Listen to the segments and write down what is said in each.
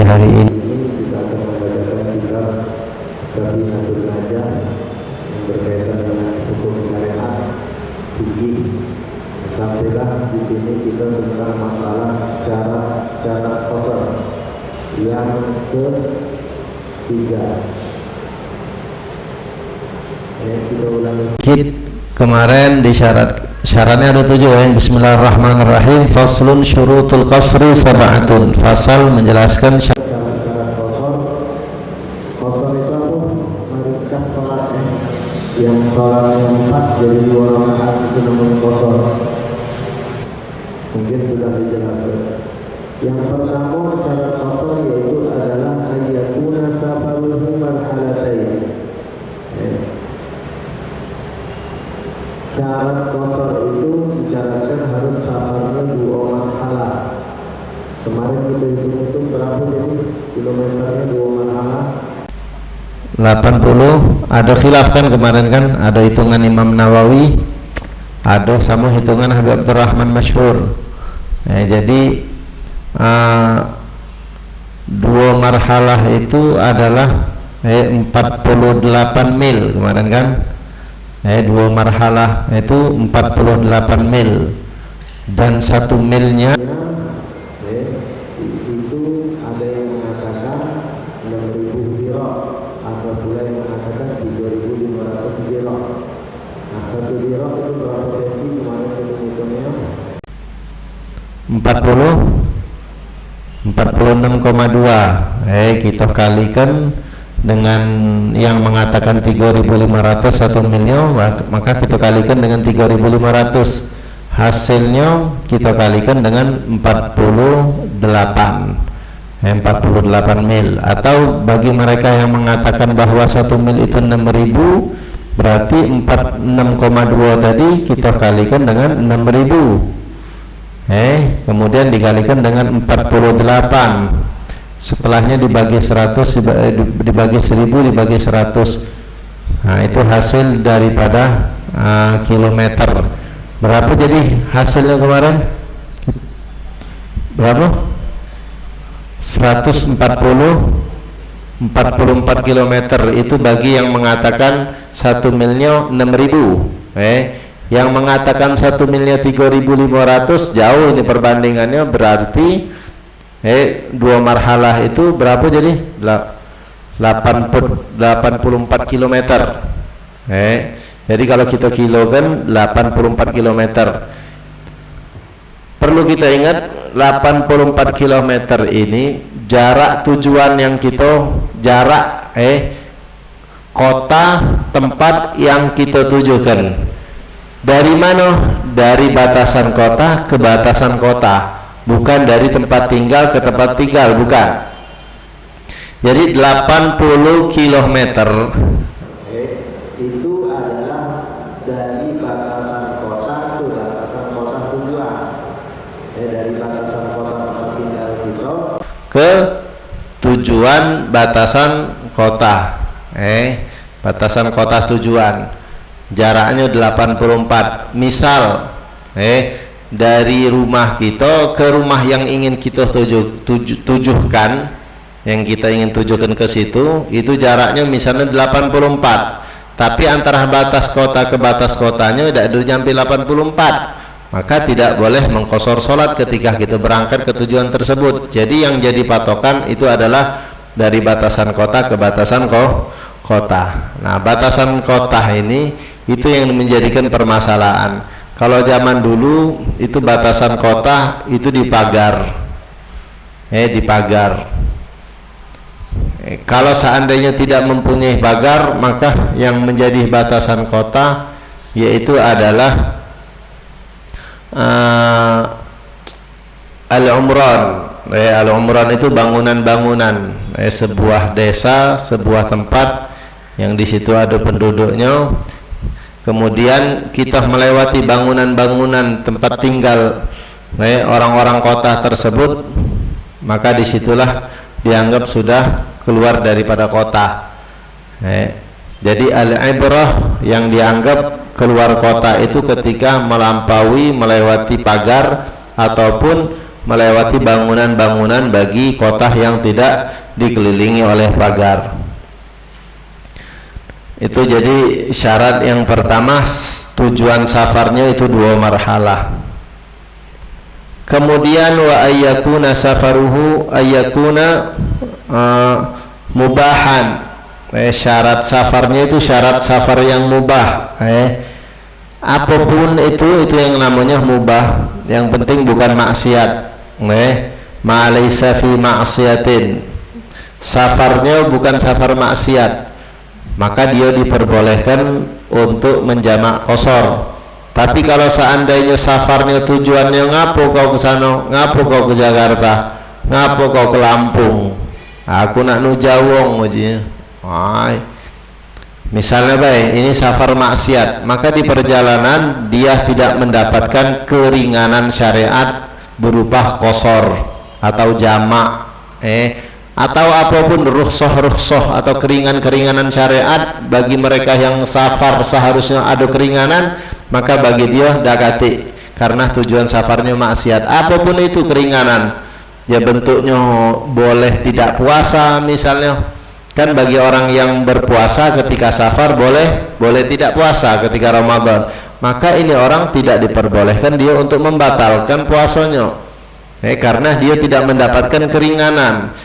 pagi hari ini. Kita akan membacakan kitab Sabinatul Najah yang berkaitan dengan hukum syariat fikih. Sampailah di sini kita tentang masalah syarat qasar yang ketiga. Kita ulangi. Kemarin di syaratnya ada 7 ya. Bismillahirrahmanirrahim. Faslun syurutul qasri sab'atun. Fasal menjelaskan syarat qasar. Qasar itu apa? Meringkas sholatnya. Yang sholatnya 4 jadi 2 rakaat itu namanya qasar. Mungkin sudah dijelaskan. Yang pertama syarat qasar yaitu adalah ayyakuna safaruhu marhalatain. Syarat qasar itu disyaratkan harus safarnya 2 marhalah. Kemarin kita hitung berapa jadi kilometernya 2 marhalah? 80. Ada khilaf kan kemarin kan, ada hitungan Imam Nawawi, ada sama hitungan Habib Abdurrahman Masyhur. Jadi 2 marhalah itu adalah 48 mil kemarin kan. 2 marhalah itu 48 mil, dan 1 milnya itu ada yang mengatakan 6.000 dirham, ada pula yang mengatakan 3.500 dirham. Nah, 1 dirham itu berapa senti kemarin kita hitungnya? 46,2. Kita kalikan dengan yang mengatakan 3.500 1 milnya, maka kita kalikan dengan 3.500, hasilnya kita kalikan dengan 48 mil. Atau bagi mereka yang mengatakan bahwa 1 mil itu 6.000, berarti 46,2 tadi kita kalikan dengan 6.000, kemudian dikalikan dengan 48, setelahnya dibagi 100, dibagi 1000, dibagi 100. Nah, itu hasil daripada kilometer. Berapa jadi hasilnya kemarin? Berapa? 144 kilometer. Itu bagi yang mengatakan 1 milnya 6.000. Yang mengatakan 1 milnya 3.500, jauh ini perbandingannya. Berarti 2 marhalah itu berapa jadi? 84 kilometer. Jadi kalau kita kilokan 84 kilometer. Perlu kita ingat 84 kilometer ini jarak tujuan yang kita kota tempat yang kita tujukan. Dari mana? Dari batasan kota ke batasan kota. Bukan dari tempat tinggal ke tempat tinggal, bukan. Jadi 80 km itu adalah dari batasan kota ke batasan kota tujuan. Dari batasan kota tempat tinggal kita ke tujuan batasan kota. Batasan kota tujuan. Jaraknya 84. Misal dari rumah kita ke rumah yang ingin kita tujukan, yang kita ingin tujukan ke situ, itu jaraknya misalnya 84, tapi antara batas kota ke batas kotanya tidak sampai 84, maka tidak boleh mengqashar sholat ketika kita berangkat ke tujuan tersebut. Jadi yang jadi patokan itu adalah dari batasan kota ke batasan kota. Nah, batasan kota ini itu yang menjadikan permasalahan. Kalau zaman dulu itu batasan kota itu dipagar, kalau seandainya tidak mempunyai pagar, maka yang menjadi batasan kota yaitu adalah al-umran. Al-umran itu bangunan-bangunan, sebuah desa, sebuah tempat yang di situ ada penduduknya. Kemudian kita melewati bangunan-bangunan tempat tinggal orang-orang kota tersebut, maka disitulah dianggap sudah keluar daripada kota. Jadi al-ibrah yang dianggap keluar kota itu ketika melewati pagar ataupun melewati bangunan-bangunan bagi kota yang tidak dikelilingi oleh pagar. Itu jadi syarat yang pertama, tujuan safarnya itu 2 marhalah. Kemudian wa ayyakuna safaruhu ayyakuna mubahan. Syarat safarnya itu syarat safar yang mubah. Apapun itu yang namanya mubah. Yang penting bukan maksiat. Ma laysa fi ma'siyatin. Safarnya bukan safar maksiat, maka dia diperbolehkan untuk menjamak qasar. Tapi kalau seandainya safarnya tujuannya ngapo kau ke sana, ngapo kau ke Jakarta, ngapo kau ke Lampung, aku nak nu Jawong aja. Misalnya baik, ini safar maksiat, maka di perjalanan dia tidak mendapatkan keringanan syariat berupa qasar atau jamak, atau apapun rukhsah atau keringanan syariat bagi mereka yang safar seharusnya ada keringanan, maka bagi dia dakati karena tujuan safarnya maksiat. Apapun itu keringanan, ya bentuknya boleh tidak puasa misalnya, kan bagi orang yang berpuasa ketika safar boleh tidak puasa ketika Ramadan, maka ini orang tidak diperbolehkan dia untuk membatalkan puasanya, karena dia tidak mendapatkan keringanan.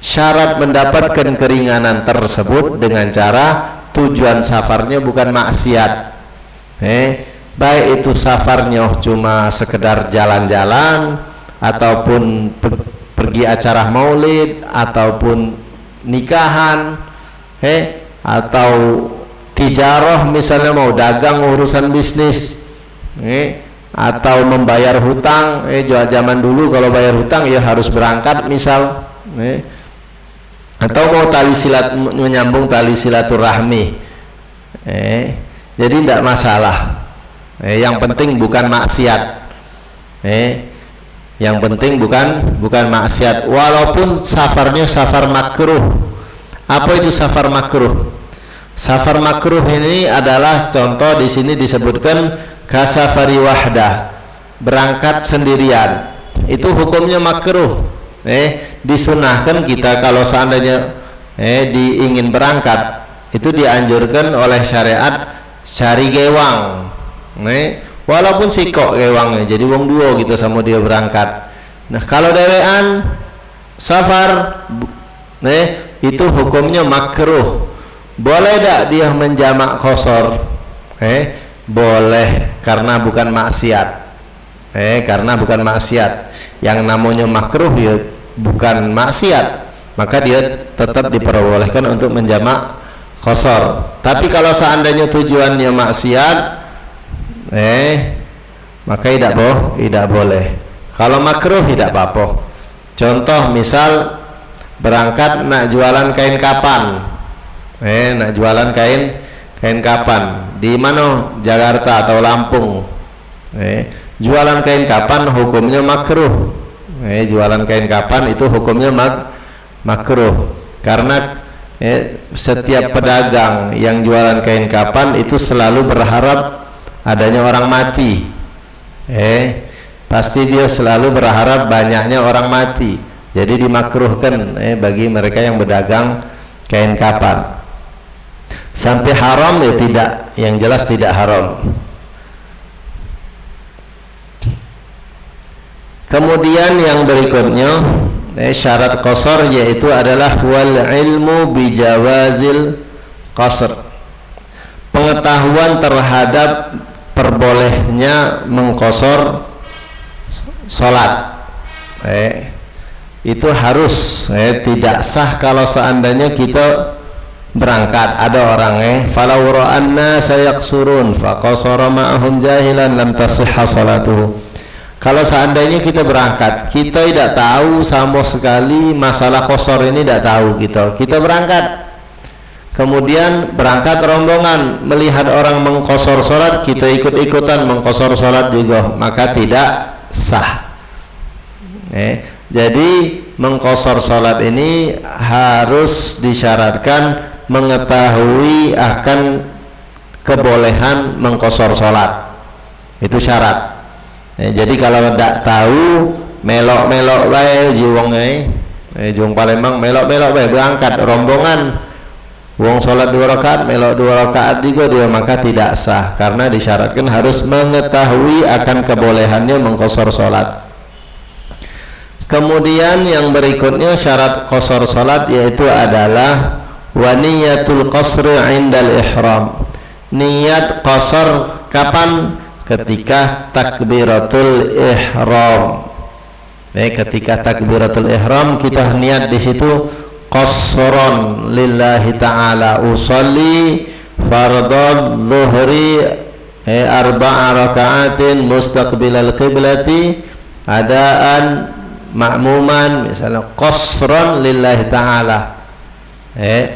Syarat mendapatkan keringanan tersebut dengan cara tujuan safarnya bukan maksiat. Baik itu safarnya cuma sekedar jalan-jalan, ataupun pergi acara maulid, ataupun nikahan, atau tijarah misalnya mau dagang urusan bisnis, atau membayar hutang. Zaman dulu kalau bayar hutang ya harus berangkat misal, atau mau menyambung tali silaturahmi, jadi tidak masalah. Yang penting bukan maksiat. Yang penting bukan maksiat, walaupun safarnya safar makruh. Apa itu safar makruh? Safar makruh ini adalah contoh di sini disebutkan kasafari wahdah, berangkat sendirian. Itu hukumnya makruh. Disunahkan kita kalau seandainya ingin berangkat, itu dianjurkan oleh syariat cari gewang, walaupun sikok gewangnya, jadi wong duo gitu sama dia berangkat. Nah kalau dewean safar, itu hukumnya makruh. Boleh tak dia menjamak qasar? Boleh, karena bukan maksiat. Karena bukan maksiat. Yang namanya makruh ya bukan maksiat, maka dia tetap diperbolehkan untuk menjamak qasar. Tapi kalau seandainya tujuannya maksiat, maka tidak boleh. Kalau makruh tidak apa-apa. Contoh misal berangkat nak jualan kain kapan, nak jualan kain kapan di mana, Jakarta atau Lampung, jualan kain kapan hukumnya makruh. Jualan kain kapan itu hukumnya makruh, karena setiap pedagang yang jualan kain kapan itu selalu berharap adanya orang mati. Pasti dia selalu berharap banyaknya orang mati, jadi dimakruhkan bagi mereka yang berdagang kain kapan. Sampai haram ya tidak, yang jelas tidak haram. Kemudian yang berikutnya, syarat qasar yaitu adalah wal ilmu bijawazil qasr, pengetahuan terhadap perbolehnya mengqasar salat. Itu harus, tidak sah kalau seandainya kita berangkat ada orang falau ra'anna sayaqsurun faqasara ma'ahum jahilan lam tasihha salatuhu. Kalau seandainya kita berangkat, kita tidak tahu sama sekali masalah qasar ini, tidak tahu kita berangkat, kemudian berangkat rombongan melihat orang mengqasar salat, kita ikut-ikutan mengqasar salat juga, maka tidak sah. Jadi mengqasar salat ini harus disyaratkan mengetahui akan kebolehan mengqasar salat, itu syarat. Jadi kalau tidak tahu melok-melok bae jiwong jiwong Palembang melok-melok bae berangkat rombongan wong sholat 2 rakaat melok 2 rakaat juga dia, maka tidak sah karena disyaratkan harus mengetahui akan kebolehannya mengqasar sholat. Kemudian yang berikutnya syarat qasar sholat yaitu adalah wa niyatul qasri indal ihram. Niat qasar kapan? Ketika takbiratul ihram. Ketika takbiratul ihram kita niat di situ qasran lillahi ta'ala usolli fardhu dhuhri 4 raka'atin mustaqbilal qiblati adaan ma'muman, misalnya qasran lillahi ta'ala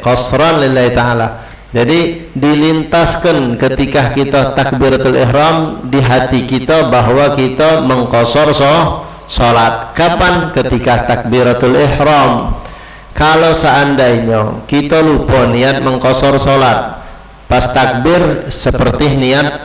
qasran lillahi ta'ala. Jadi dilintaskan ketika kita takbiratul ihram di hati kita bahwa kita mengqasar sholat. Kapan? Ketika takbiratul ihram. Kalau seandainya kita lupa niat mengqasar sholat pas takbir seperti niat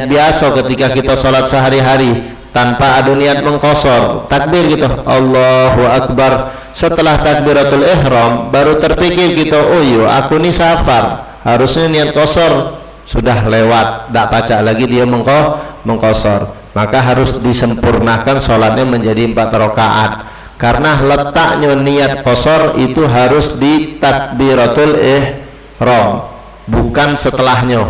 biasa ketika kita sholat sehari-hari tanpa ada niat mengqasar, takbir gitu Allahu Akbar, setelah takbiratul ihram baru terpikir kita, oh iya aku ini safar harusnya niat qasar, sudah lewat, tak pacak lagi dia mengqasar, maka harus disempurnakan sholatnya menjadi 4 rakaat. Karena letaknya niat qasar itu harus di takbiratul ihram, bukan setelahnya.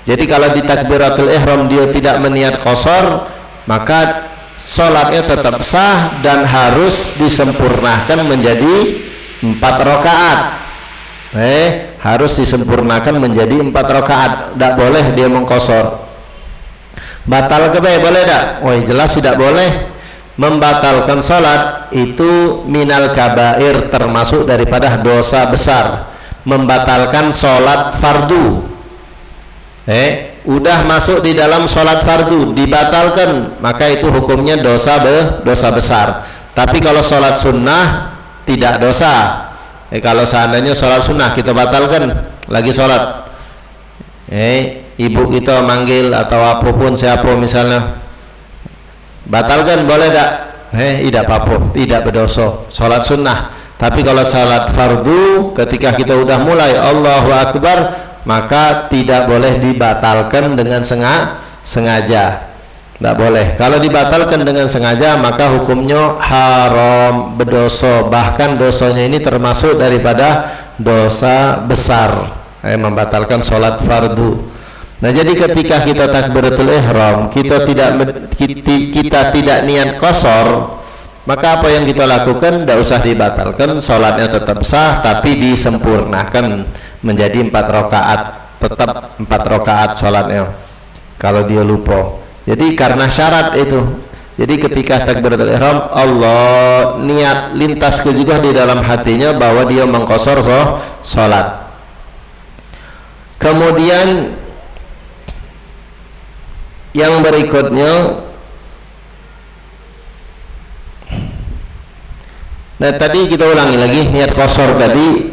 Jadi kalau di takbiratul ihram dia tidak meniat qasar, maka sholatnya tetap sah dan harus disempurnakan menjadi 4 rakaat. Harus disempurnakan menjadi 4 rakaat. Tidak boleh dia mengqasar. Batal ke boleh tak? Oh jelas tidak boleh. Membatalkan sholat itu minal kabair, termasuk daripada dosa besar. Membatalkan sholat fardu. Udah masuk di dalam sholat fardu dibatalkan, maka itu hukumnya dosa besar. Tapi kalau sholat sunnah tidak dosa. Kalau seandainya sholat sunnah kita batalkan lagi sholat, ibu kita manggil atau apapun siapa misalnya, batalkan boleh tak? Tidak apa-apa, tidak berdosa sholat sunnah. Tapi kalau sholat fardu ketika kita udah mulai Allahu Akbar, maka tidak boleh dibatalkan dengan sengaja. Tidak boleh. Kalau dibatalkan dengan sengaja maka hukumnya haram, berdosa. Bahkan dosanya ini termasuk daripada dosa besar, membatalkan sholat fardu. Nah jadi ketika kita takbiratul ihram kita tidak niat qasar, maka apa yang kita lakukan tidak usah dibatalkan, sholatnya tetap sah tapi disempurnakan menjadi 4 rakaat, tetap 4 rakaat sholatnya kalau dia lupa. Jadi karena syarat itu, jadi ketika takbiratul ihram Allah niat lintas ke juga di dalam hatinya bahwa dia mengqasar sholat. Kemudian yang berikutnya, nah tadi kita ulangi lagi niat qasar tadi.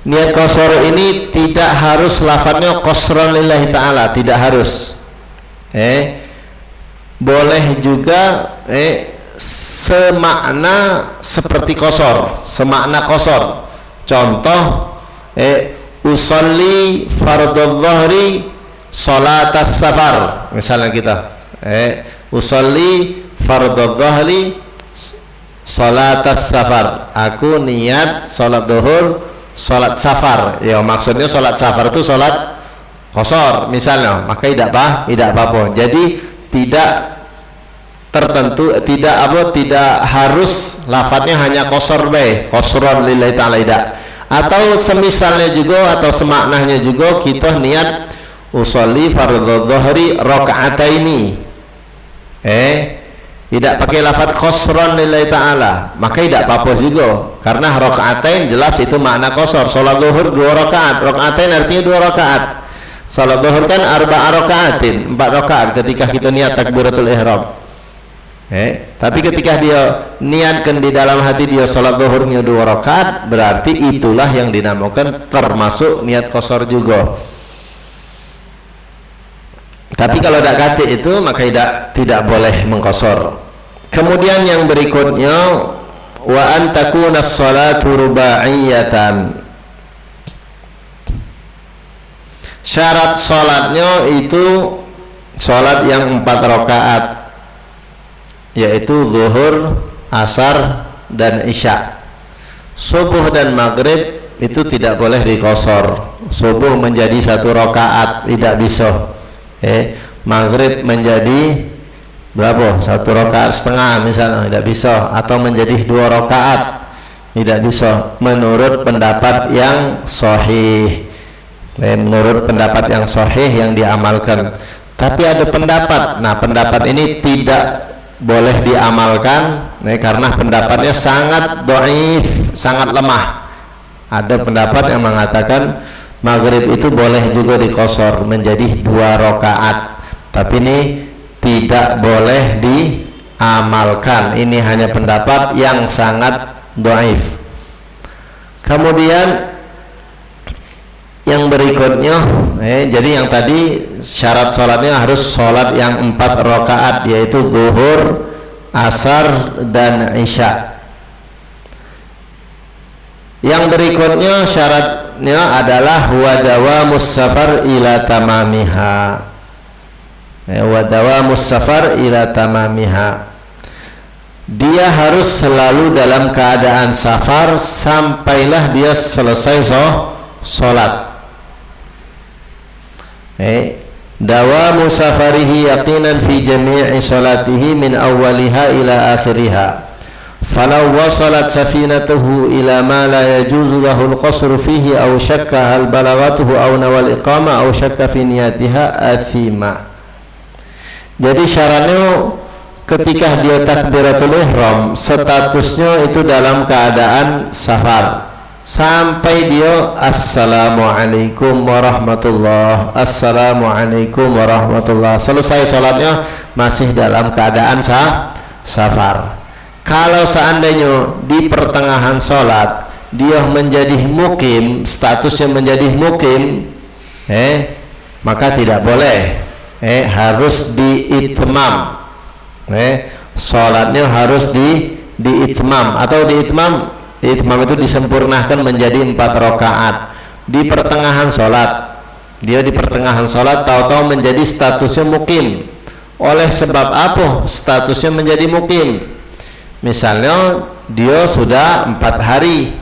Niat qasar ini tidak harus lafadznya qasran lillahi ta'ala, tidak harus. Boleh juga semakna seperti qasar, semakna qasar. Contoh usolli fardhu dhuhri salatas safar, misalnya kita usolli fardhu dhuhri salatas safar, aku niat salat zuhur salat safar, ya maksudnya salat safar itu salat qasar misalnya, maka tidak apa-apa. Jadi tidak tertentu, tidak harus lafadznya hanya qasar bae, qasran lillahi ta'ala, tidak. Atau semisalnya juga atau semaknanya juga kita niat usolli fardhu dhuhri raka'ataini, tidak pakai lafadz qasran lillahi ta'ala, maka tidak apa-apa juga, karena raka'atain jelas itu makna qasar. Salat zuhur 2 rakaat, raka'atain artinya 2 rakaat. Salat zuhur kan 4 rakaatin, 4 rakaat ketika kita niat takbiratul ihram. Tapi ketika dia niatkan di dalam hati dia salat zuhurnya 2 rakaat, berarti itulah yang dinamakan termasuk niat qasar juga. Tapi kalau tidak kate itu maka tidak boleh mengqasar. Kemudian yang berikutnya, wa an takuna as-salatu ruba'iyatan. Syarat salatnya itu salat yang 4 rakaat, yaitu zuhur, asar, dan isya. Subuh dan maghrib itu tidak boleh dikosor. Subuh menjadi 1 rakaat, tidak bisa. Maghrib menjadi berapa? 1 rakaat setengah misalnya, tidak bisa. Atau menjadi 2 rakaat, tidak bisa. Menurut pendapat yang sahih, menurut pendapat yang sahih yang diamalkan. Tapi ada pendapat, nah pendapat ini tidak boleh diamalkan, karena pendapatnya sangat dhaif, sangat lemah. Ada pendapat yang mengatakan maghrib itu boleh juga dikosor menjadi 2 rakaat, tapi ini tidak boleh diamalkan. Ini hanya pendapat yang sangat dhaif. Kemudian yang berikutnya, jadi yang tadi syarat sholatnya harus sholat yang 4 rakaat, yaitu zuhur, asar, dan isya. Yang berikutnya syaratnya adalah wa dawamus safar ila tamamiha. Wa dawamus safar ila tamamiha. Dia harus selalu dalam keadaan safar sampailah dia selesai sholat. Dawamu safarihi yaqinan fi jami'i salatihi min awwaliha ila akhiriha. Falau wasalat safinatuhu ila ma la yajuzu lahu al-qasru fihi aw shakka hal balagatuhu aw nawal iqama aw shakka fi niyatiha athima. Jadi syaratnya ketika dia takbiratul ihram, statusnya itu dalam keadaan safar sampai dia assalamualaikum warahmatullah, assalamualaikum warahmatullah, selesai sholatnya masih dalam keadaan safar. Kalau seandainya di pertengahan sholat dia menjadi mukim, statusnya menjadi mukim, maka tidak boleh, harus diitmam, sholatnya harus diitmam atau diitmam. Itmam itu disempurnakan menjadi 4 rakaat. Di pertengahan sholat, dia di pertengahan sholat tahu-tahu menjadi statusnya mukim. Oleh sebab apa statusnya menjadi mukim? Misalnya dia sudah 4 hari,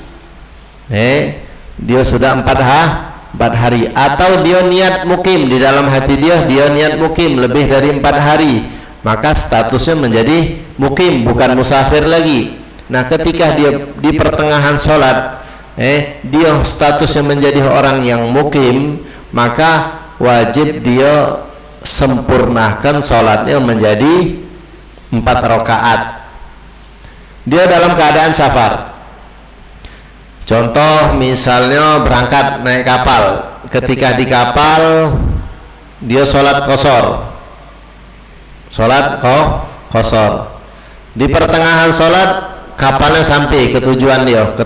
dia sudah 4 hari, atau dia niat mukim, di dalam hati dia niat mukim lebih dari 4 hari, maka statusnya menjadi mukim, bukan musafir lagi. Nah, ketika dia di pertengahan sholat, dia statusnya menjadi orang yang mukim, maka wajib dia sempurnakan sholatnya menjadi 4 rakaat. Dia dalam keadaan safar. Contoh misalnya berangkat naik kapal, ketika di kapal dia sholat qashar, di pertengahan sholat kapalnya sampai ke tujuan dia, ke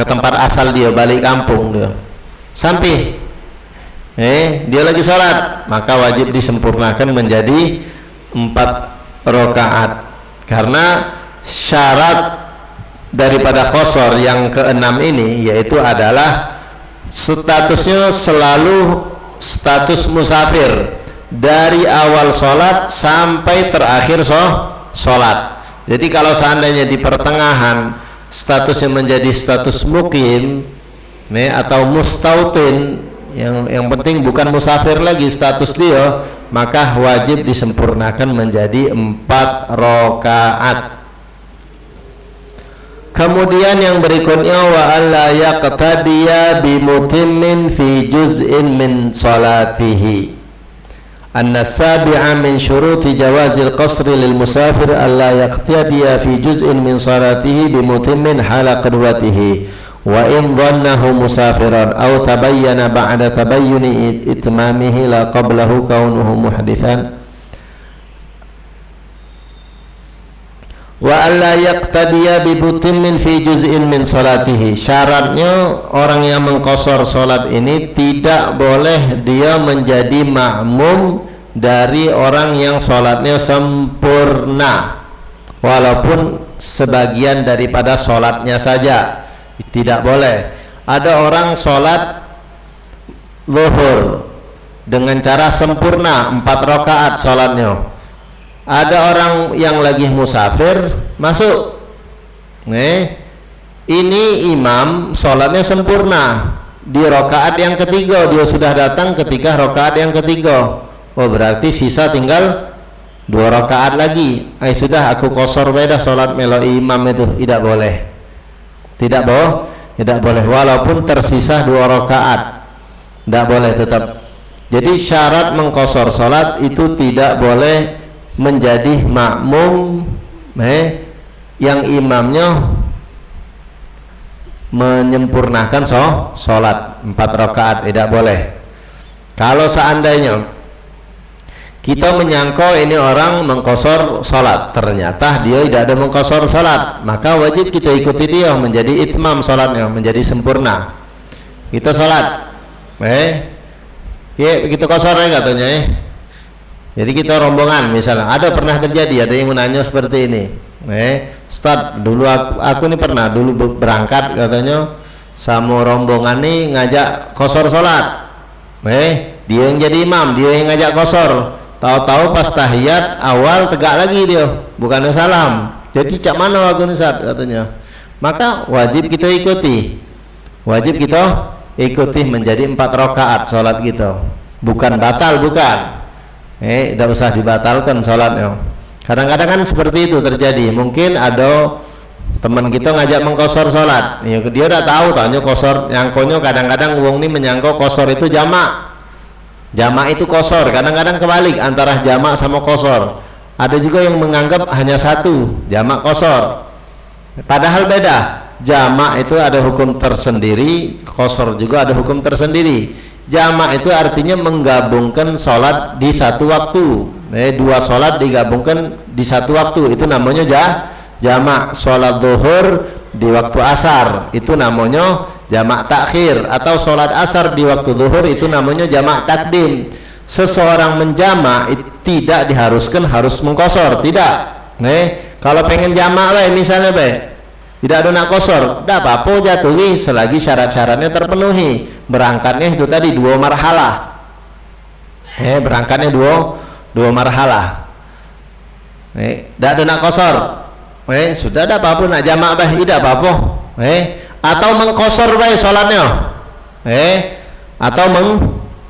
tempat asal dia, balik kampung dia sampai, dia lagi sholat, maka wajib disempurnakan menjadi 4 rakaat, karena syarat daripada qashar yang ke-6 ini yaitu adalah statusnya selalu status musafir dari awal sholat sampai terakhir sholat. Jadi kalau seandainya di pertengahan statusnya menjadi status mukim, atau mustautin, yang penting bukan musafir lagi status dia, maka wajib disempurnakan menjadi 4 rakaat. Kemudian yang berikutnya, wa alla yaqtadiya bi mutimmin fi juz'in min salatihi. An-sabi'a min syuruti jawazil qasri lil musafir alla yaqtadiya fi juz'in min salatihi bi mutimmin hala qadwatihi wa in dhannahu musafiran aw tabayyana ba'da tabayyuni itmamihi la qablahu kaunuhu muhdithan. Wa alla yaqtadiya bi mutimmin fi juz'in min salatihi. Syaratnya orang yang mengqashar salat ini tidak boleh dia menjadi makmum dari orang yang salatnya sempurna. walaupun sebagian daripada sholatnya saja, tidak boleh. Ada orang sholat zuhur dengan cara sempurna 4 rakaat sholatnya. Ada orang yang lagi musafir masuk, ini imam sholatnya sempurna, di rakaat yang ketiga dia sudah datang ketika rakaat yang ketiga. Oh, berarti sisa tinggal 2 rakaat lagi. Sudah aku kosor beda sholat melo imam itu. Tidak boleh. Tidak boleh walaupun tersisa 2 rakaat. Tidak boleh tetap. Jadi syarat mengkosor sholat itu tidak boleh menjadi makmum yang imamnya menyempurnakan sholat 4 rakaat. Tidak boleh. Kalau seandainya kita menyangka ini orang mengkosor sholat, ternyata dia tidak ada mengkosor sholat, maka wajib kita ikuti dia, menjadi itmam sholatnya, menjadi sempurna. Kita sholat begitu kosor katanya jadi kita rombongan, misalnya ada pernah terjadi, ada yang menanya seperti ini, Ustaz, dulu aku ini pernah dulu berangkat katanya sama rombongan nih ngajak kosor sholat, dia yang jadi imam, dia yang ngajak kosor, tahu-tahu pas tahiyat awal tegak lagi dia, bukannya salam, jadi cak mana aku nih Ustaz katanya. Maka wajib kita ikuti, menjadi 4 rakaat sholat kita, bukan batal, bukan. Tidak usah dibatalkan sholatnya. Kadang-kadang kan seperti itu terjadi. Mungkin ada teman kita ngajak mengkosor sholat, dia udah tahu tanya kosor, nyangkonya kadang-kadang wong ini menyangkau kosor itu jamak itu kosor, kadang-kadang kebalik antara jamak sama kosor. Ada juga yang menganggap hanya satu, jamak kosor, padahal beda. Jamak itu ada hukum tersendiri, kosor juga ada hukum tersendiri. Jamak itu artinya menggabungkan sholat di satu waktu, 2 sholat digabungkan di satu waktu, itu namanya jamak. Sholat zuhur di waktu asar itu namanya jamak takhir, atau sholat asar di waktu zuhur itu namanya jamak takdim. Seseorang menjamak tidak diharuskan harus mengkosor, tidak. Kalau pengen jamak misalnya tidak ada nak kosor, tidak apa-apa jatuhi selagi syarat-syaratnya terpenuhi. Berangkatnya itu tadi 2 marhalah, berangkatnya 2 marhalah, tidak ada nak kosor, sudah ada apa-apa nak jamak tidak apa-apa, atau mengkosor sholatnya, atau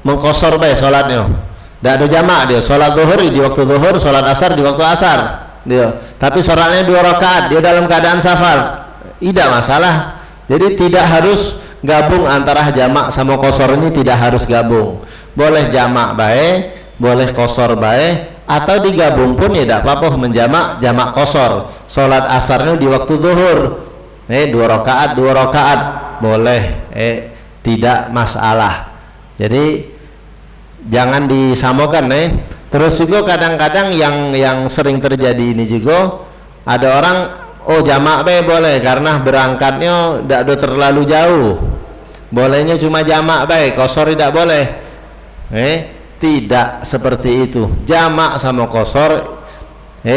mengkosor sholatnya, tidak ada jamak, dia sholat zuhur di waktu zuhur, sholat asar di waktu asar dia, tapi sholatnya 2 rakaat, dia dalam keadaan safar, tidak masalah. Jadi tidak harus gabung antara jamak sama kosor, ini tidak harus gabung, boleh jamak boleh kosor atau digabung pun ya tidak apa-apa, jamak kosor. Sholat asarnya di waktu zuhur, 2 rakaat boleh, tidak masalah. Jadi jangan disamakan. Terus juga kadang-kadang yang sering terjadi ini juga, ada orang jamak boleh karena berangkatnya tidak ada terlalu jauh, bolehnya cuma jamak kosor tidak boleh. Tidak seperti itu. Jamak sama kosor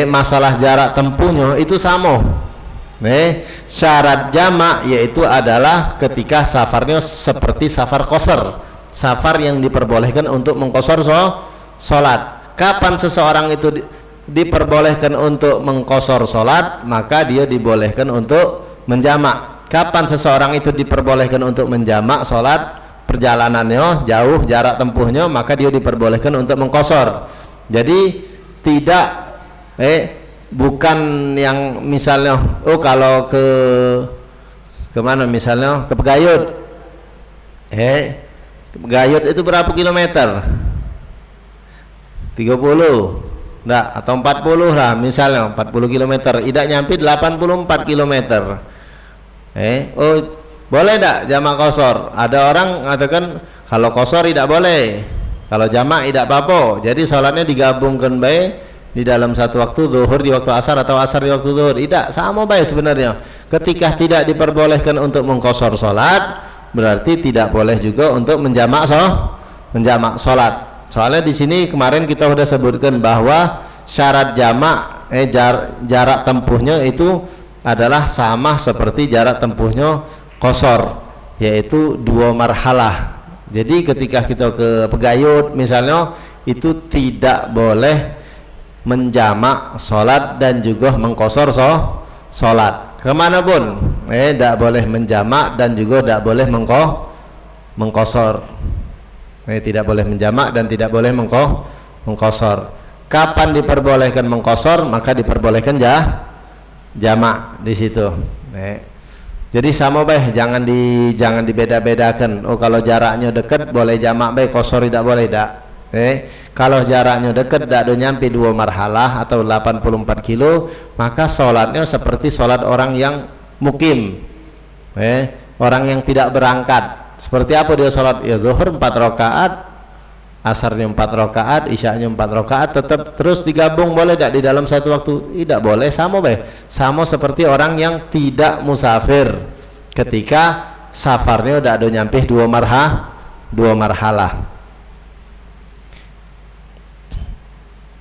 masalah jarak tempuhnya itu sama. Syarat jamak yaitu adalah ketika safarnya seperti safar kosor, safar yang diperbolehkan untuk mengkosor sholat. Kapan seseorang itu diperbolehkan untuk mengkosor sholat, maka dia dibolehkan untuk menjamak. Kapan seseorang itu diperbolehkan untuk menjamak sholat, perjalanannya jauh, jarak tempuhnya, maka dia diperbolehkan untuk mengkosor. Jadi tidak bukan yang misalnya kalau ke mana misalnya ke Pegayut, Pegayut itu berapa kilometer? 30 enggak, atau 40 lah misalnya, 40 km, tidak nyampe 84 km. Boleh enggak jamak kosor? Ada orang mengatakan kalau kosor tidak boleh, kalau jamak tidak apa-apa. Jadi sholatnya digabungkan di dalam satu waktu, zuhur di waktu asar atau asar di waktu zuhur. Tidak, sama sebenarnya. Ketika tidak diperbolehkan untuk mengkosor sholat, berarti tidak boleh juga untuk menjamak sholat. Soalnya di sini kemarin kita sudah sebutkan bahwa syarat jamak jarak tempuhnya itu adalah sama seperti jarak tempuhnya qasar, yaitu 2 marhalah. Jadi ketika kita ke Pegayut misalnya, itu tidak boleh menjamak sholat dan juga mengqasar sholat kemanapun, tidak boleh menjamak dan juga tidak boleh mengqasar, tidak boleh menjamak dan tidak boleh mengqasar. Kapan diperbolehkan mengqasar? Maka diperbolehkan jamak di situ. Jadi sama baik, jangan dibeda-bedakan. Oh, kalau jaraknya dekat boleh jamak baik, qasar tidak boleh, tidak. Kalau jaraknya dekat tidak ada nyampe 2 marhalah atau 84 kilo, maka sholatnya seperti sholat orang yang mukim, orang yang tidak berangkat. Seperti apa dia sholat? Ya zuhur 4 rakaat, asarnya 4 rakaat, isyanya 4 rakaat, tetap terus digabung boleh tidak di dalam satu waktu? Tidak boleh, sama baik. Sama seperti orang yang tidak musafir, ketika safarnya tidak ada nyampe 2 marhalah.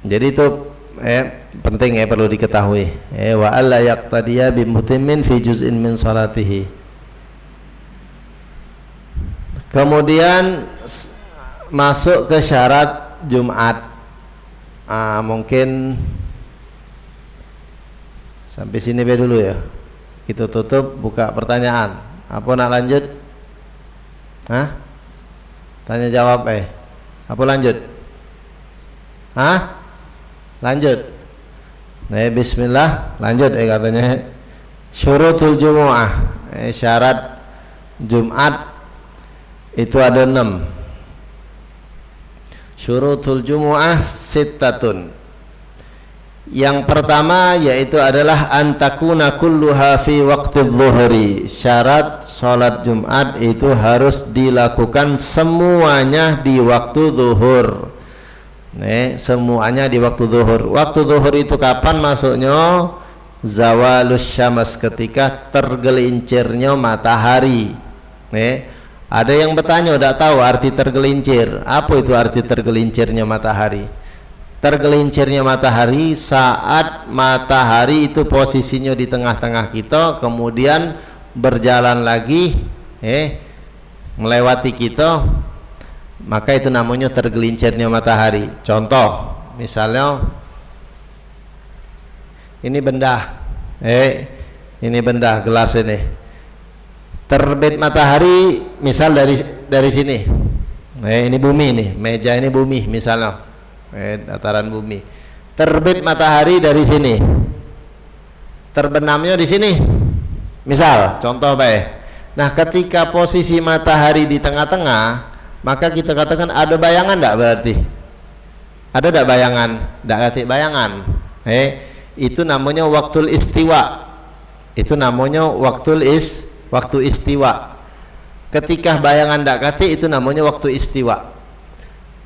Jadi itu penting, perlu diketahui. Wa alla yaqtadiya bi mutimmin fi juz'in min salatihi. Kemudian masuk ke syarat Jumat. Mungkin sampai sini dulu ya. Kita tutup, buka pertanyaan. Apa nak lanjut? Tanya jawab Apa lanjut? Lanjut. Bismillah, lanjut katanya. Syurutul Jumu'ah, syarat Jumat itu ada 6. Syurutul Jumu'ah sittatun. Yang pertama yaitu adalah antakuna kulluha fi waqti dhuhri. Syarat sholat Jumat itu harus dilakukan semuanya di waktu zuhur. Semuanya di waktu zuhur. Waktu zuhur itu kapan masuknya? Zawalus syams, ketika tergelincirnya matahari. Ada yang bertanya, tidak tahu arti tergelincir. Apa itu arti tergelincirnya matahari? Tergelincirnya matahari saat matahari itu posisinya di tengah-tengah kita, kemudian berjalan lagi, melewati kita, maka itu namanya tergelincirnya matahari. Contoh, misalnya ini benda, ini benda gelas ini, terbit matahari, misal dari sini, ini bumi nih, meja ini bumi misalnya, dataran bumi, terbit matahari dari sini, terbenamnya di sini, misal, contoh baik. Nah, ketika posisi matahari di tengah-tengah, maka kita katakan ada bayangan tidak berarti? Ada tidak bayangan? Tidak katik bayangan. Itu namanya waktul istiwa. Itu namanya waktu istiwa. Ketika bayangan tidak katik, itu namanya waktu istiwa.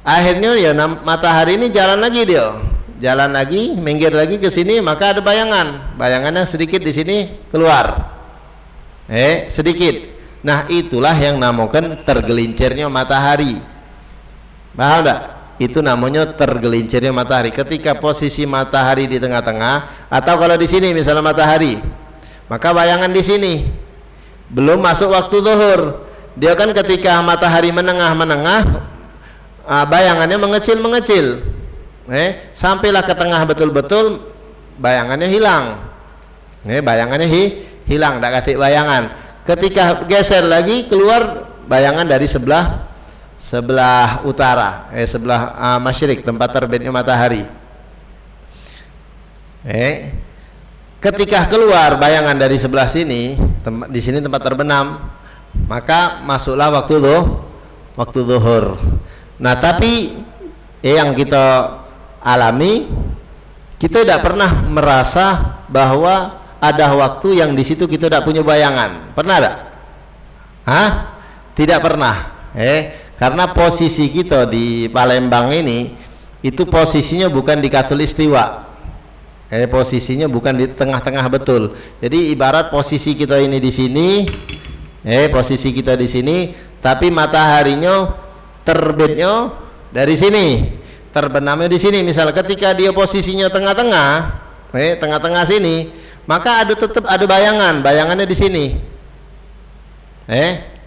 Akhirnya ya matahari ini jalan lagi dia. Jalan lagi, minggir lagi ke sini, maka ada bayangan. Bayangannya sedikit di sini keluar. Sedikit. Nah, itulah yang namakan tergelincirnya matahari. Paham tak? Itu namanya tergelincirnya matahari. Ketika posisi matahari di tengah-tengah, atau kalau di sini misalnya matahari, maka bayangan di sini belum masuk waktu zuhur. Dia kan ketika matahari menengah-menengah, bayangannya mengecil-mengecil. Sampailah ke tengah betul-betul, bayangannya hilang. Bayangannya hilang, tak katik bayangan. Ketika geser lagi, keluar bayangan dari sebelah utara, sebelah masyrik, tempat terbitnya matahari. Ketika keluar bayangan dari sebelah sini, di sini tempat terbenam, maka masuklah waktu zuhur. Nah, tapi yang kita alami, kita tidak pernah merasa bahwa ada waktu yang di situ kita tidak punya bayangan. Pernah tidak? Tidak pernah. Karena posisi kita di Palembang ini, itu posisinya bukan di Khatulistiwa. Posisinya bukan di tengah-tengah betul. Jadi ibarat posisi kita ini di sini, posisi kita di sini, tapi mataharinya terbitnya dari sini, terbenamnya di sini. Misal ketika dia posisinya tengah-tengah, tengah-tengah sini, maka tetap ada bayangannya di sini.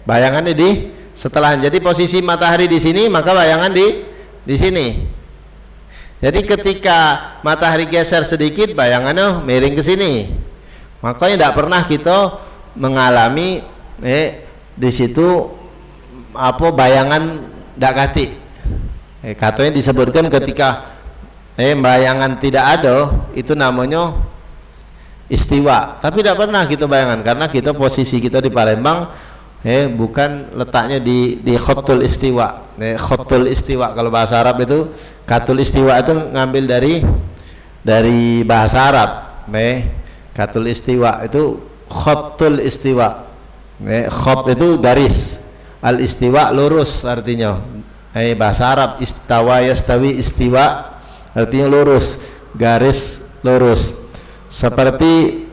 Bayangannya di setelah. Jadi posisi matahari di sini, maka bayangan di sini. Jadi ketika matahari geser sedikit, bayangannya miring ke sini. Makanya tidak pernah kita mengalami di situ bayangan tidak kati. Katanya disebutkan ketika bayangan tidak ada, itu namanya istiwa. Tapi tidak pernah kita bayangan, karena kita posisi kita di Palembang bukan letaknya di khotul istiwa. Khotul istiwa kalau bahasa Arab itu, katul istiwa itu ngambil dari bahasa Arab. Katul istiwa itu khotul istiwa. Khot itu garis, al istiwa lurus artinya. Bahasa Arab istawa yastawi istiwa artinya lurus, garis lurus. Seperti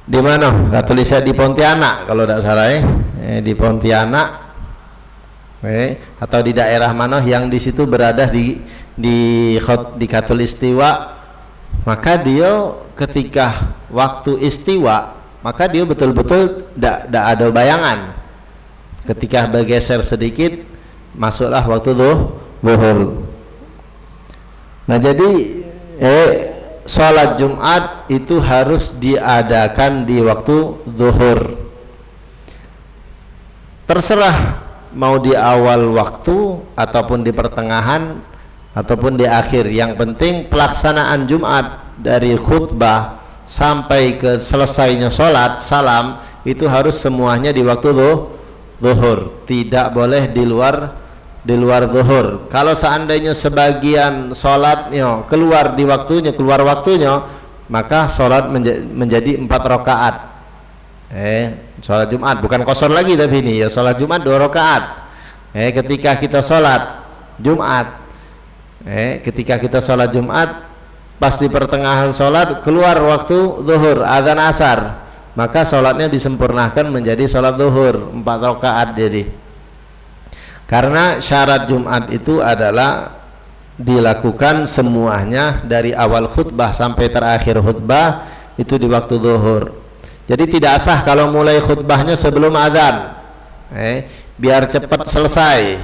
di mana? Katulisnya di Pontianak kalau tidak salah di Pontianak atau di daerah mana yang di situ berada di Katulistiwa, maka dia ketika waktu istiwa, maka dia betul-betul tidak ada bayangan. Ketika bergeser sedikit, masuklah waktu zuhur. Nah, jadi sholat Jumat itu harus diadakan di waktu zuhur. Terserah mau di awal waktu ataupun di pertengahan ataupun di akhir. Yang penting pelaksanaan Jumat dari khutbah sampai ke selesainya sholat salam itu harus semuanya di waktu zuhur. Tidak boleh di luar zuhur. Kalau seandainya sebagian sholatnya keluar waktunya, maka sholat menjadi 4 rakaat. Sholat Jumat bukan qasar lagi, tapi ini ya sholat Jumat 2 rakaat. Ketika kita sholat Jumat, pas di pertengahan sholat keluar waktu zuhur, adzan asar, maka sholatnya disempurnakan menjadi sholat zuhur 4 rakaat. Jadi karena syarat Jumat itu adalah dilakukan semuanya dari awal khutbah sampai terakhir khutbah itu di waktu zuhur. Jadi tidak sah kalau mulai khutbahnya sebelum adzan, biar cepat selesai.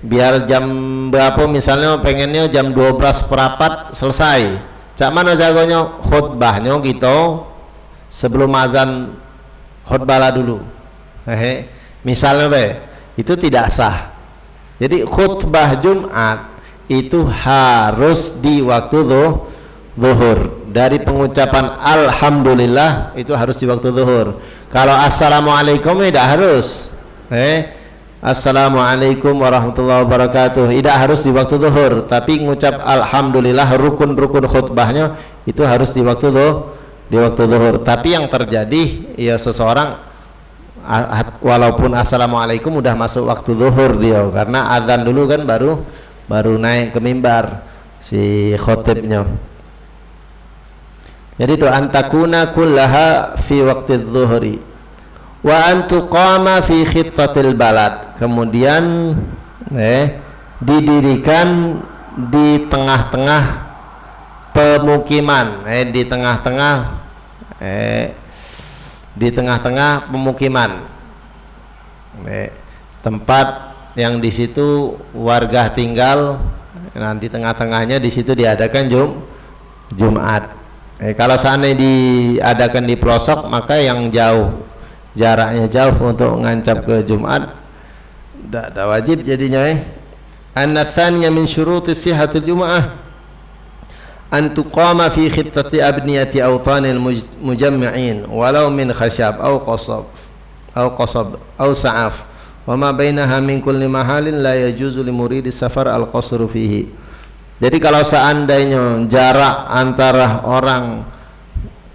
Biar jam berapa misalnya pengennya jam 12:04 selesai. Cak mana jagonya khutbahnya gitu sebelum azan khutbah lah dulu. Misalnya itu tidak sah. Jadi khutbah Jumat itu harus di waktu zuhur. Dari pengucapan alhamdulillah itu harus di waktu zuhur. Kalau assalamualaikum tidak harus. Assalamualaikum warahmatullahi wabarakatuh tidak harus di waktu zuhur, tapi mengucap alhamdulillah rukun-rukun khutbahnya itu harus di waktu zuhur. Tapi yang terjadi ya seseorang walaupun assalamualaikum udah masuk waktu zuhur dia, karena adzan dulu kan baru naik ke mimbar si khotibnya. Jadi itu antakuna kullaha fi waqti zuhri wa antuqama fi khittatil balad. Kemudian didirikan di tengah-tengah pemukiman, di tengah-tengah pemukiman, tempat yang di situ warga tinggal. Nanti tengah-tengahnya di situ diadakan Jumat. Kalau seandainya diadakan di pelosok, maka yang jaraknya jauh untuk ngancap ke Jumat tidak wajib jadinya. An-natsaniyah min syuruti sihhatil Jum'ah an tuqama fi khittati abniyati awtanil mujammi'in walau min khashab aw qasab aw sa'af wa ma bainaha min kulli mahalin la yajuzu li muridi safar al-qasru fihi. Jadi kalau seandainya jarak antara orang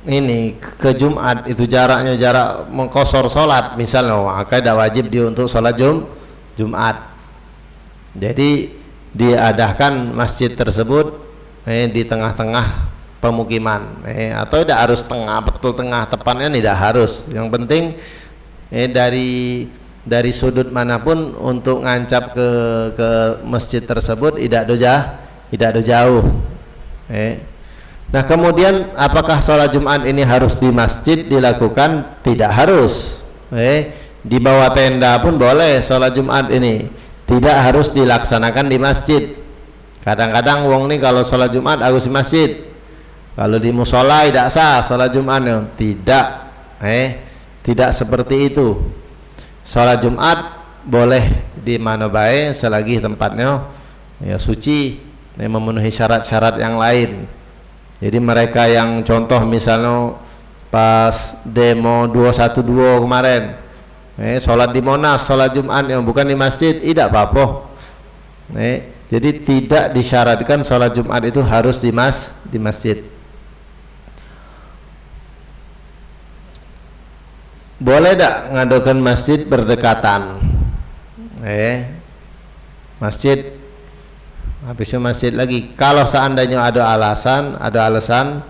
ini ke Jumat itu jaraknya jarak mengkosor sholat misalnya, maka tidak wajib dia untuk sholat Jumat. Jadi diadakan masjid tersebut di tengah-tengah pemukiman, atau tidak harus betul tengah tepatnya, tidak harus. Yang penting dari sudut manapun untuk ngancap ke masjid tersebut tidak ada jauh. Nah kemudian apakah sholat Jumat ini harus di masjid dilakukan? Tidak harus. Di bawah tenda pun boleh sholat Jumat ini, tidak harus dilaksanakan di masjid. Kadang-kadang wong nih kalau sholat Jumat harus di masjid, kalau di musola tidak sah sholat Jumatnya. Tidak, tidak seperti itu. Sholat Jumat boleh di mana baik selagi tempatnya ya suci, memenuhi syarat-syarat yang lain. Jadi mereka yang contoh misalnya pas demo 212 kemarin, sholat di Monas, sholat Jumat yang bukan di masjid, tidak apa-apa. Jadi tidak disyaratkan sholat Jumat itu harus di masjid. Boleh tak ngadakan masjid berdekatan? Masjid habisnya masjid lagi. Kalau seandainya ada alasan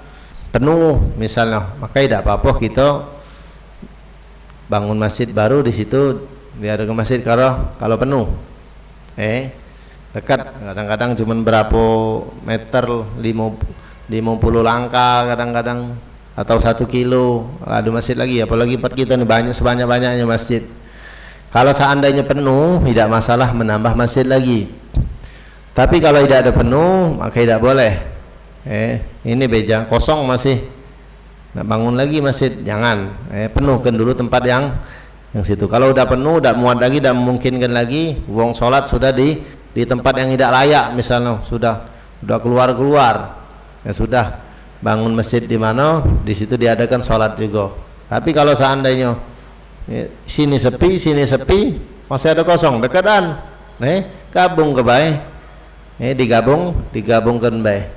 penuh misalnya, maka tidak apa-apa kita bangun masjid baru di situ, diadakan masjid kalau penuh. Dekat, kadang-kadang cuma berapa meter, 50 langkah kadang-kadang, atau 1 kilo ada masjid lagi. Apalagi tempat kita nih banyak, sebanyak-banyaknya masjid. Kalau seandainya penuh tidak masalah menambah masjid lagi. Tapi kalau tidak ada penuh maka tidak boleh. Ini beja kosong masih, nak bangun lagi masjid jangan. Penuhkan dulu tempat yang situ. Kalau udah penuh, udah muat lagi, udah memungkinkan lagi, wong sholat sudah di tempat yang tidak layak misalnya, sudah keluar ya sudah, bangun masjid di mana, di situ diadakan sholat juga. Tapi kalau seandainya sini sepi masih ada kosong dekatan, gabung ke baik. Digabungkan baik.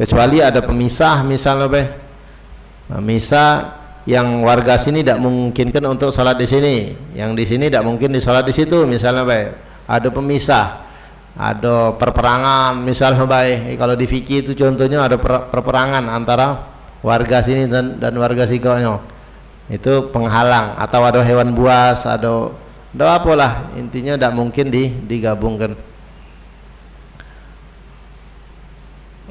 Kecuali ada pemisah misalnya baik. Misah yang warga sini tidak memungkinkan untuk sholat di sini, yang di sini tidak mungkin disolat di situ misalnya baik. Ada pemisah, ada perperangan misalnya baik. Kalau di fikih itu contohnya ada perperangan antara warga sini dan warga sikonya. Itu penghalang, atau ada hewan buas, ada apalah, intinya tidak mungkin digabungkan.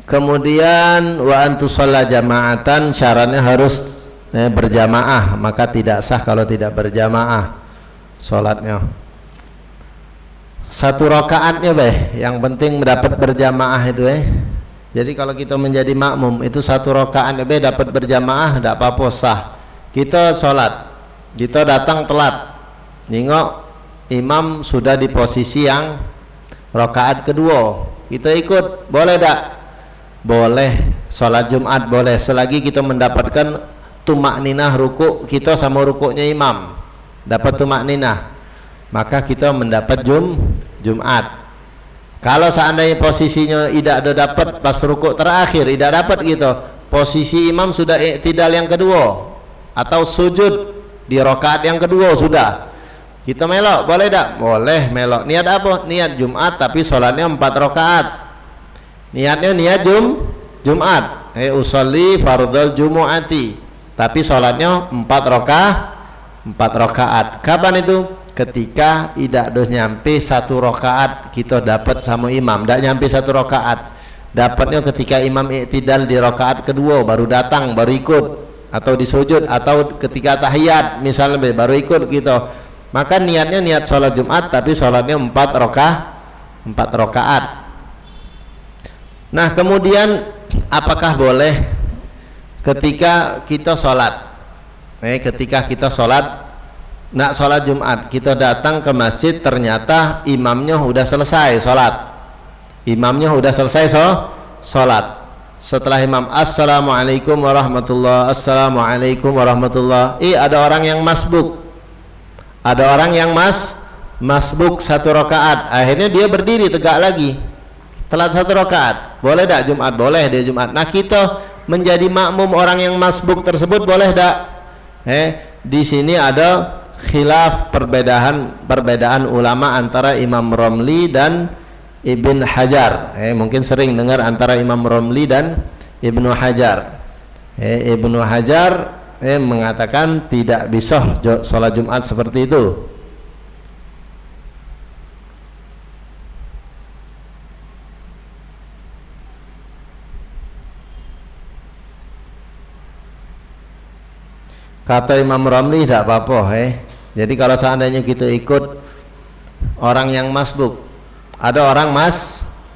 Kemudian wa antusalla jama'atan, syaratnya harus berjamaah, maka tidak sah kalau tidak berjamaah sholatnya. 1 rakaatnya yang penting mendapat berjamaah itu Jadi kalau kita menjadi makmum itu 1 rakaat dapat berjamaah, tidak apa-apa, sah. Kita sholat, kita datang telat, nengok imam sudah di posisi yang rakaat kedua, kita ikut, boleh tak? Boleh. Sholat Jumat boleh selagi kita mendapatkan tumakninah ruku kita sama rukuknya imam, dapat tumakninah, maka kita mendapat Jumat. Kalau seandainya posisinya tidak ada dapat pas rukuk terakhir, tidak dapat gitu, posisi imam sudah i'tidal yang kedua atau sujud di rakaat yang kedua sudah, kita melok, boleh tak? Boleh melok. Niat apa? Niat Jumat, tapi sholatnya 4 rakaat. Niatnya niat Jumat, usolli fardhal jumu'ati, tapi sholatnya 4 rakaat. Kapan itu? Ketika tidak ada nyampe 1 rakaat kita dapat sama imam, tidak nyampe 1 rakaat, dapatnya ketika imam i'tidal di rakaat kedua baru datang, baru ikut, atau di sujud, atau ketika tahiyat misalnya baru ikut gitu. Maka niatnya niat sholat Jumat, tapi sholatnya 4 rakaat. Nah kemudian apakah boleh ketika kita sholat, nak sholat Jumat, kita datang ke masjid, ternyata imamnya udah selesai sholat. Setelah imam assalamualaikum warahmatullah, assalamualaikum warahmatullah, ada orang yang masbuk, masbuk 1 rakaat, akhirnya dia berdiri tegak lagi, telat 1 rakaat, boleh tak Jumat? Boleh dia Jumat. Nah kita menjadi makmum orang yang masbuk tersebut, boleh tak? Di sini ada khilaf, perbedaan ulama antara Imam Romli dan Ibn Hajar. Mungkin sering dengar antara Imam Romli dan Ibnu Hajar. Ibnu Hajar mengatakan tidak bisa sholat Jumat seperti itu. Kata Imam Romli tidak apa-apa. Jadi kalau seandainya kita ikut orang yang masbuk, ada orang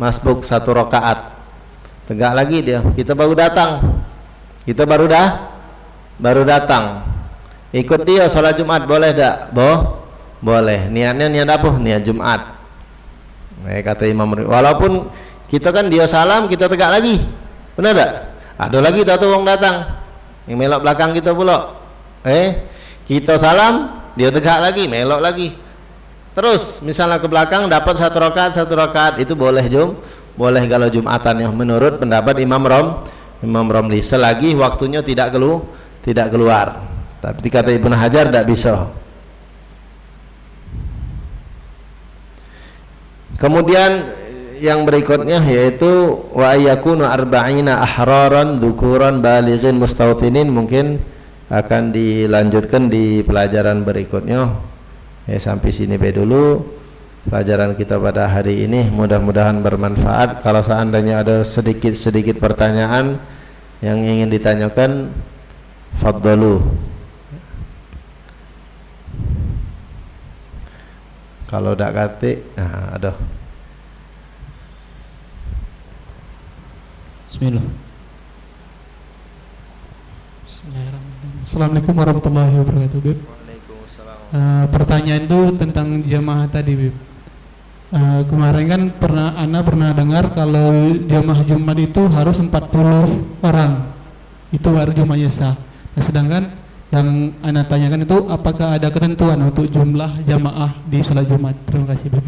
masbuk 1 rakaat, tegak lagi dia, kita baru datang, baru datang, ikut dia sholat Jumat boleh tak? Boleh. Niatnya niat apa? Niat Jumat. Kata Imam Romli, walaupun kita kan dia salam, kita tegak lagi, benar tak? Ada lagi tahu orang datang yang melok belakang kita pula, kita salam, dia tegak lagi, melok lagi. Terus misalnya ke belakang dapat 1 rakaat, itu boleh boleh kalau Jumatan yang menurut pendapat Imam Romli, selagi waktunya tidak keluar. Tapi kata Ibnu Hajar tidak bisa. Kemudian yang berikutnya yaitu wa yakunu arba'ina ahraran dzukuran balighin mustautinin, mungkin akan dilanjutkan di pelajaran berikutnya. Sampai sini dulu pelajaran kita pada hari ini, mudah-mudahan bermanfaat. Kalau seandainya ada sedikit pertanyaan yang ingin ditanyakan, faddalu. Kalau tidak kate, ada. Bismillah. Assalamualaikum warahmatullahi wabarakatuh, Bib. Pertanyaan itu tentang jamaah tadi, Bib. Kemarin kan Ana pernah dengar kalau jamaah Jumat itu harus 40 orang, itu baru jamaahnya sah. Nah, sedangkan yang Ana tanyakan itu apakah ada ketentuan untuk jumlah jamaah di sholat Jumat? Terima kasih, Bib.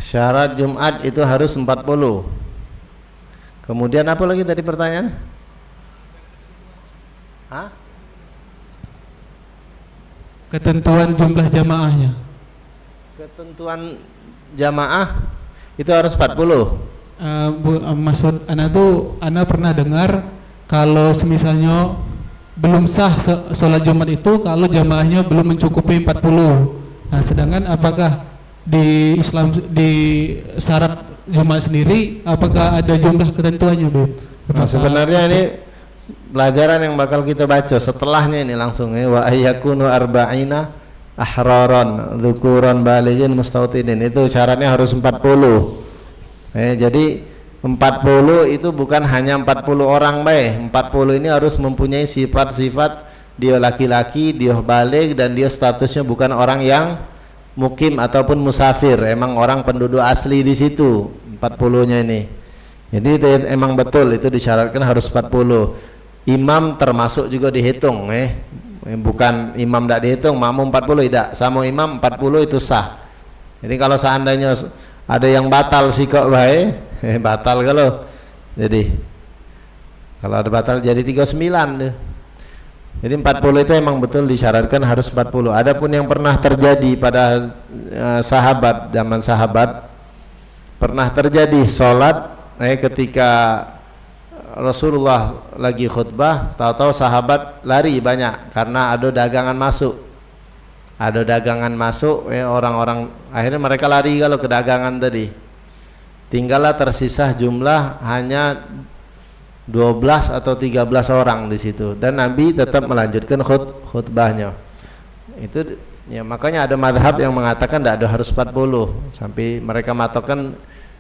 Syarat Jumat itu harus 40. Kemudian apa lagi tadi pertanyaan? Ketentuan jumlah jamaahnya. Ketentuan jamaah itu harus 40. Maksud Ana pernah dengar kalau semisalnya belum sah sholat Jumat itu kalau jamaahnya belum mencukupi 40. Nah, sedangkan apakah di Islam, di syarat Jumat sendiri, apakah ada jumlah ketentuannya, Bu? Nah, sebenarnya ini pelajaran yang bakal kita baca setelahnya ini langsung wa ayyakunu arba'ina ahraran dzukuran balighin mustautinin, itu syaratnya harus 40. Jadi 40 itu bukan hanya 40 orang, 40 ini harus mempunyai sifat-sifat dia laki-laki, dia baligh, dan dia statusnya bukan orang yang mukim ataupun musafir, emang orang penduduk asli di situ 40-nya ini. Jadi itu emang betul, itu disyaratkan harus 40. Imam termasuk juga dihitung, bukan imam tidak dihitung, makmum 40 tidak, sama imam 40 itu sah. Jadi kalau seandainya ada yang batal sih kok batal kalau. Jadi kalau ada batal jadi 39 deh. Jadi 40 itu emang betul disyaratkan harus 40. Adapun yang pernah terjadi pada sahabat, zaman sahabat pernah terjadi sholat ketika Rasulullah lagi khutbah, tahu-tahu sahabat lari banyak karena ada dagangan masuk. Ada dagangan masuk, orang-orang akhirnya mereka lari kalau ke dagangan tadi. Tinggallah tersisa jumlah hanya 12 atau 13 orang di situ, dan Nabi tetap melanjutkan khutbahnya. Itu ya, makanya ada madhab yang mengatakan tidak ada harus 40, sampai mereka matokkan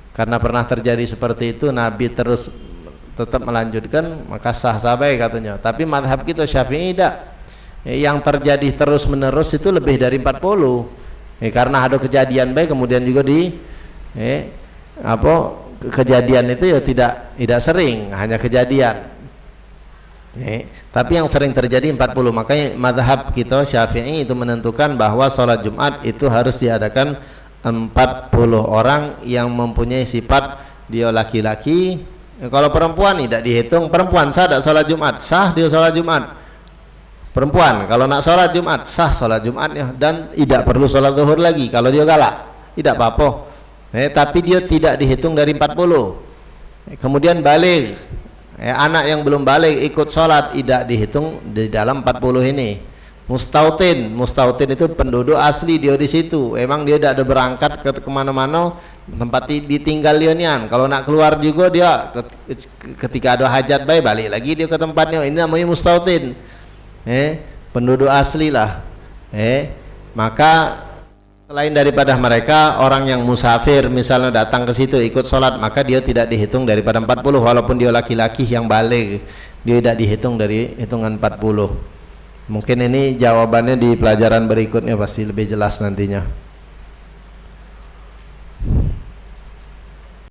karena pernah terjadi seperti itu, Nabi terus tetap melanjutkan, maka sah-sah baik katanya. Tapi madhab kita Syafi'i tidak. Yang terjadi terus menerus itu lebih dari 40. Karena ada kejadian baik, kemudian juga kejadian itu ya tidak sering, hanya kejadian. Tapi yang sering terjadi 40. Makanya madhab kita Syafi'i itu menentukan bahwa sholat Jumat itu harus diadakan 40 orang yang mempunyai sifat dia laki-laki. Kalau perempuan tidak dihitung, perempuan sah tidak sholat Jumat? Sah dia sholat Jumat. Perempuan kalau nak sholat Jumat sah sholat Jumatnya, dan tidak perlu sholat zuhur lagi kalau dia galak, tidak apa-apa. Tapi dia tidak dihitung dari 40. Kemudian balik, anak yang belum balik ikut sholat tidak dihitung di dalam 40 ini. Mustautin itu penduduk asli dia di situ, emang dia tidak ada berangkat ke kemana-mana, tempat ditinggal Lionian. Kalau nak keluar juga dia ketika ada hajat baik balik lagi dia ke tempatnya. Ini namanya mustautin, penduduk asli lah. Maka selain daripada mereka, orang yang musafir misalnya datang ke situ ikut sholat, maka dia tidak dihitung daripada 40, walaupun dia laki-laki yang balik, dia tidak dihitung dari hitungan 40. Mungkin ini jawabannya di pelajaran berikutnya, pasti lebih jelas nantinya.